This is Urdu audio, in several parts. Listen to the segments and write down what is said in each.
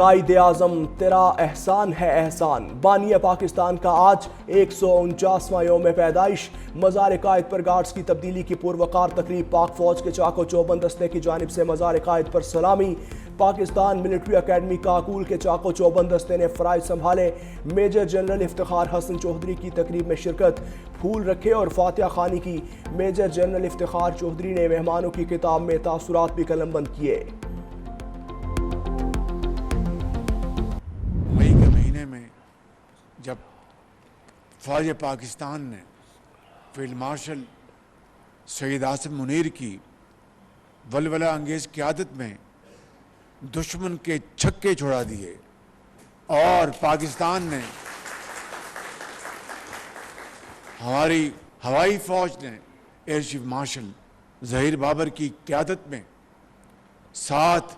قائد اعظم تیرا احسان ہے احسان، بانی پاکستان کا آج 149واں یوم پیدائش۔ مزار قائد پر گارڈز کی تبدیلی کی پروقار تقریب، پاک فوج کے چاق و چوبند دستے کی جانب سے مزار قائد پر سلامی۔ پاکستان ملٹری اکیڈمی کاکول کے چاق و چوبند دستے نے فرائض سنبھالے۔ میجر جنرل افتخار حسن چودھری کی تقریب میں شرکت، پھول رکھے اور فاتحہ خوانی کی۔ میجر جنرل افتخار چودھری نے مہمانوں کی خطاب میں تاثرات بھی قلم بند کیے۔ مئی کے مہینے میں جب فوج پاکستان نے فیلڈ مارشل سید عاصم منیر کی ولولہ انگیز قیادت میں دشمن کے چھکے چھڑا دیے اور پاکستان نے ہماری ہوائی فوج نے air chief marshal Zaheer Babar کی قیادت میں 7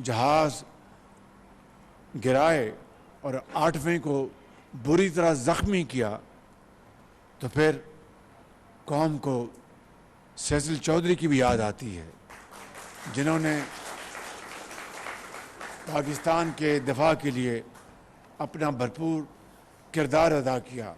جہاز گرائے اور 8ویں کو بری طرح زخمی کیا، تو پھر قوم کو سیزل چودھری کی بھی یاد آتی ہے، جنہوں نے پاکستان کے دفاع کے لیے اپنا بھرپور کردار ادا کیا۔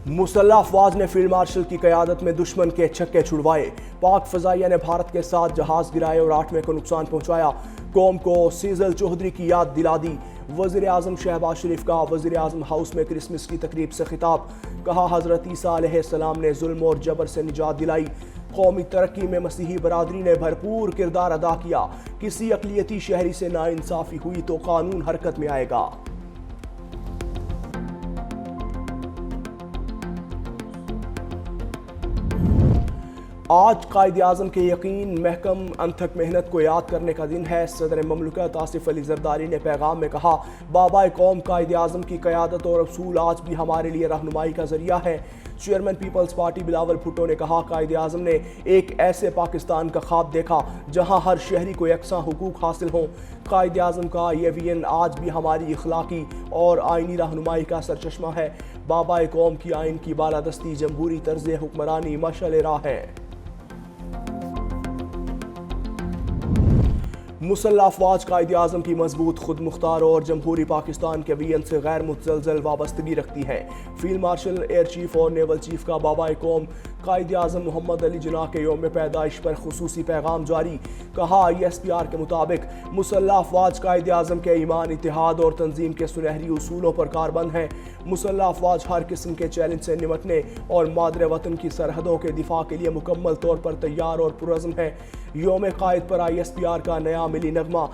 مسلح افواج نے فیلڈ مارشل کی قیادت میں دشمن کے چھکے چھڑوائے۔ پاک فضائیہ نے بھارت کے 7 جہاز گرائے اور 8ویں کو نقصان پہنچایا۔ قوم کو سیزل چودھری کی یاد دلا دی۔ وزیر اعظم شہباز شریف کا وزیر اعظم ہاؤس میں کرسمس کی تقریب سے خطاب، کہا حضرت عیسیٰ علیہ السلام نے ظلم اور جبر سے نجات دلائی۔ قومی ترقی میں مسیحی برادری نے بھرپور کردار ادا کیا۔ کسی اقلیتی شہری سے ناانصافی ہوئی تو قانون حرکت میں آئے گا۔ آج قائد اعظم کے یقین محکم انتھک محنت کو یاد کرنے کا دن ہے۔ صدر مملکت آصف علی زرداری نے پیغام میں کہا، بابا قوم قائد اعظم کی قیادت اور اصول آج بھی ہمارے لیے رہنمائی کا ذریعہ ہے۔ چیئرمین پیپلز پارٹی بلاول بھٹو نے کہا، قائد اعظم نے ایک ایسے پاکستان کا خواب دیکھا جہاں ہر شہری کو یکساں حقوق حاصل ہوں۔ قائد اعظم کا یہ ویژن آج بھی ہماری اخلاقی اور آئینی رہنمائی کا سرچشمہ ہے۔ بابا قوم کی آئین کی بالادستی جمہوری طرز حکمرانی مشعل راہ ہے۔ مسلح افواج قائد اعظم کی مضبوط خود مختار اور جمہوری پاکستان کے ویژن سے غیر متزلزل وابستگی رکھتی ہے۔ فیلڈ مارشل ایئر چیف اور نیول چیف کا بابا قوم قائد اعظم محمد علی جناح کے یوم پیدائش پر خصوصی پیغام جاری، کہا ISPR کے مطابق مسلح افواج قائد اعظم کے ایمان، اتحاد اور تنظیم کے سنہری اصولوں پر کاربند ہیں۔ مسلح افواج ہر قسم کے چیلنج سے نمٹنے اور مادر وطن کی سرحدوں کے دفاع کے لیے مکمل طور پر تیار اور پرعزم ہے۔ یوم قائد پر ISPR کا نیا ملی نغمہ،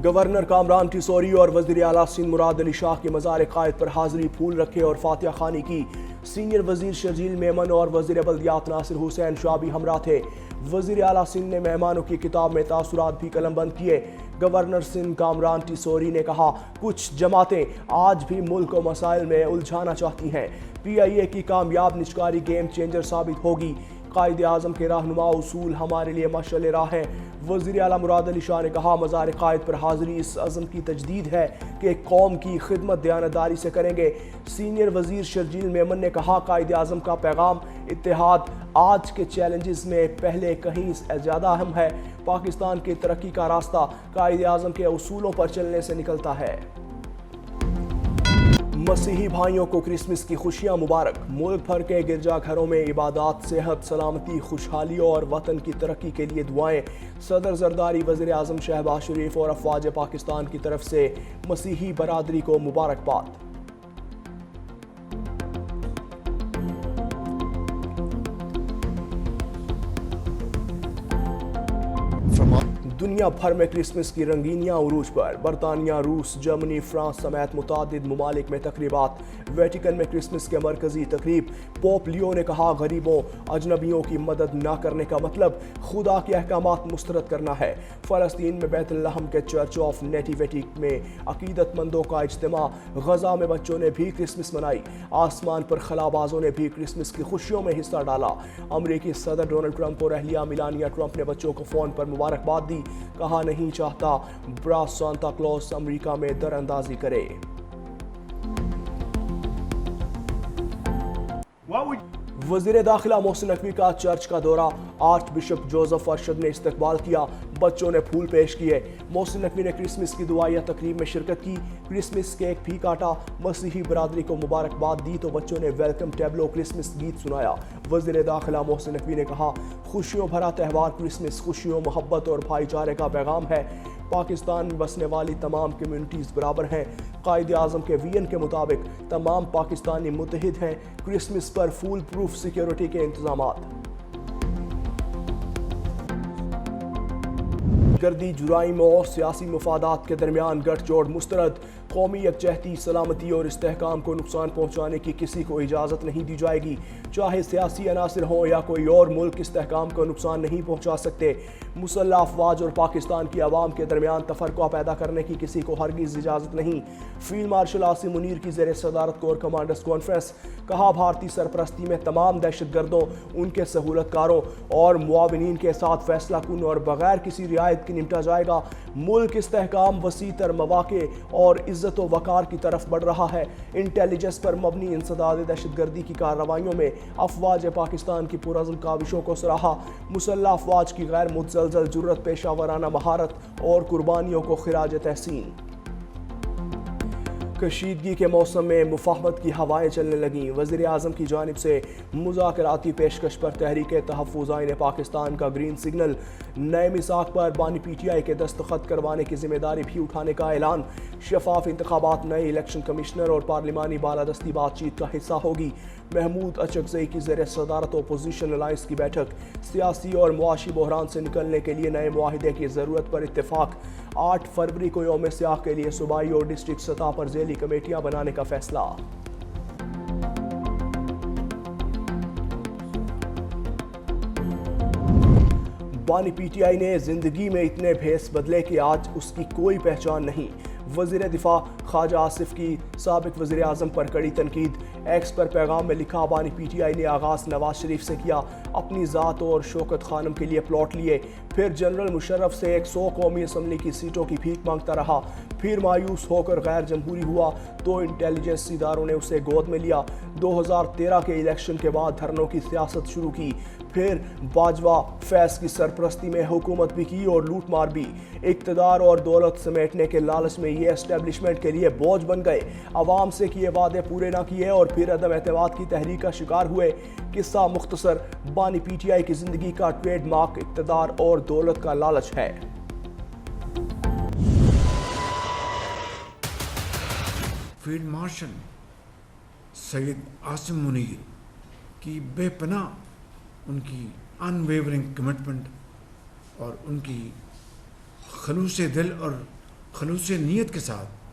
گورنر کامران ٹیسوری اور وزیر اعلیٰ سندھ مراد علی شاہ کی مزار قائد پر حاضری، پھول رکھے اور فاتحہ خوانی کی۔ سینئر وزیر شرجیل میمن اور وزیر بلدیات ناصر حسین شاہ بھی ہمراہ تھے۔ وزیر اعلیٰ سندھ نے مہمانوں کی خطاب میں تاثرات بھی قلم بند کیے۔ گورنر سندھ کامران ٹیسوری نے کہا، کچھ جماعتیں آج بھی ملک کو مسائل میں الجھانا چاہتی ہیں۔ PIA کی کامیاب نجکاری گیم چینجر ثابت ہوگی۔ قائد اعظم کے رہنما اصول ہمارے لیے مشعل راہ ہیں۔ وزیر اعلیٰ مراد علی شاہ نے کہا، مزار قائد پر حاضری اس عزم کی تجدید ہے کہ قوم کی خدمت دیانتداری سے کریں گے۔ سینئر وزیر شرجیل میمن نے کہا، قائد اعظم کا پیغام اتحاد آج کے چیلنجز میں پہلے کہیں زیادہ اہم ہے۔ پاکستان کی ترقی کا راستہ قائد اعظم کے اصولوں پر چلنے سے نکلتا ہے۔ مسیحی بھائیوں کو کرسمس کی خوشیاں مبارک۔ ملک بھر کے گرجا گھروں میں عبادات، صحت، سلامتی، خوشحالی اور وطن کی ترقی کے لیے دعائیں۔ صدر زرداری، وزیر اعظم شہباز شریف اور افواج پاکستان کی طرف سے مسیحی برادری کو مبارکباد۔ دنیا بھر میں کرسمس کی رنگینیاں عروج پر۔ برطانیہ، روس، جرمنی، فرانس سمیت متعدد ممالک میں تقریبات۔ ویٹیکن میں کرسمس کے مرکزی تقریب۔ پوپ لیو نے کہا، غریبوں، اجنبیوں کی مدد نہ کرنے کا مطلب خدا کے احکامات مسترد کرنا ہے۔ فلسطین میں بیت لحم کے چرچ آف نیٹیویٹی میں عقیدت مندوں کا اجتماع۔ غزہ میں بچوں نے بھی کرسمس منائی۔ آسمان پر خلابازوں نے بھی کرسمس کی خوشیوں میں حصہ ڈالا۔ امریکی صدر ڈونلڈ ٹرمپ اور اہلیہ میلانیا ٹرمپ نے بچوں کو فون پر مبارکباد دی، کہا نہیں چاہتا برا سانتا کلوز امریکہ میں در اندازی کرے۔ وزیر داخلہ محسن نقوی کا چرچ کا دورہ، آرچ بشپ جوزف ارشد نے استقبال کیا، بچوں نے پھول پیش کیے۔ محسن نقوی نے کرسمس کی دعائیہ تقریب میں شرکت کی، کرسمس کیک بھی کاٹا، مسیحی برادری کو مبارکباد دی تو بچوں نے ویلکم ٹیبلو کرسمس گیت سنایا۔ وزیر داخلہ محسن نقوی نے کہا، خوشیوں بھرا تہوار کرسمس خوشیوں، محبت اور بھائی چارے کا پیغام ہے۔ پاکستان میں بسنے والی تمام کمیونٹیز برابر ہیں۔ قائد اعظم کے ویژن کے مطابق تمام پاکستانی متحد ہیں۔ کرسمس پر فول پروف سیکیورٹی کے انتظامات۔ گردی جرائم اور سیاسی مفادات کے درمیان گٹھ جوڑ مسترد، قومی یکجہتی، سلامتی اور استحکام کو نقصان پہنچانے کی کسی کو اجازت نہیں دی جائے گی، چاہے سیاسی عناصر ہوں یا کوئی اور ملک استحکام کو نقصان نہیں پہنچا سکتے۔ مسلح افواج اور پاکستان کی عوام کے درمیان تفرقہ پیدا کرنے کی کسی کو ہرگز اجازت نہیں۔ فیلڈ مارشل عاصم منیر کی زیر صدارت کور کمانڈرز کانفرنس، کہا بھارتی سرپرستی میں تمام دہشت گردوں، ان کے سہولت کاروں اور معاونین کے ساتھ فیصلہ کن اور بغیر کسی رعایت کے نمٹا جائے گا۔ ملک استحکام، وسیع تر مواقع اور عزت و وقار کی طرف بڑھ رہا ہے۔ انٹیلیجنس پر مبنی انسداد دہشت گردی کی کارروائیوں میں افواج پاکستان کی پرعزم کاوشوں کو سراہا۔ مسلح افواج کی غیر متزلزل جرأت، پیشہ ورانہ مہارت اور قربانیوں کو خراج تحسین۔ کشیدگی کے موسم میں مفاہمت کی ہوائیں چلنے لگیں، وزیر اعظم کی جانب سے مذاکراتی پیشکش پر تحریک تحفظ آئین پاکستان کا گرین سگنل، نئے میثاق پر بانی پی ٹی آئی کے دستخط کروانے کی ذمہ داری بھی اٹھانے کا اعلان۔ شفاف انتخابات، نئے الیکشن کمشنر اور پارلیمانی بالادستی بات چیت کا حصہ ہوگی۔ محمود اچکزئی کی زیر صدارت اپوزیشن الائنس کی بیٹھک، سیاسی اور معاشی بحران سے نکلنے کے لیے نئے معاہدے کی ضرورت پر اتفاق۔ 8 فروری کو یوم سیاہ کے لیے صوبائی اور ڈسٹرکٹ سطح پر ذیلی کمیٹیاں بنانے کا فیصلہ۔ بانی پی ٹی آئی نے زندگی میں اتنے بھیس بدلے کہ آج اس کی کوئی پہچان نہیں۔ وزیر دفاع خواجہ آصف کی سابق وزیر اعظم پر کڑی تنقید، ایکس پر پیغام میں لکھا، بانی پی ٹی آئی نے آغاز نواز شریف سے کیا، اپنی ذات اور شوکت خانم کے لیے پلاٹ لیے، پھر جنرل مشرف سے 100 قومی اسمبلی کی سیٹوں کی بھیک مانگتا رہا، پھر مایوس ہو کر غیر جمہوری ہوا تو انٹیلیجنس اداروں نے اسے گود میں لیا۔ 2013 کے الیکشن کے بعد دھرنوں کی سیاست شروع کی، پھر باجوہ فیض کی سرپرستی میں حکومت بھی کی اور لوٹ مار بھی۔ اقتدار اور دولت سمیٹنے کے لالچ میں یہ اسٹیبلشمنٹ کے لیے بوجھ بن گئے، عوام سے کیے وعدے پورے نہ کیے اور پھر عدم اعتماد کی تحریک کا شکار ہوئے۔ قصہ مختصر، بانی پی ٹی آئی کی زندگی کا ٹریڈ مارک اقتدار اور دولت کا لالچ ہے۔ فیلڈ مارشل سید عاصم منیر کی بے پناہ ان کی ان ویورنگ کمٹمنٹ اور ان کی خلوص دل اور خلوص نیت کے ساتھ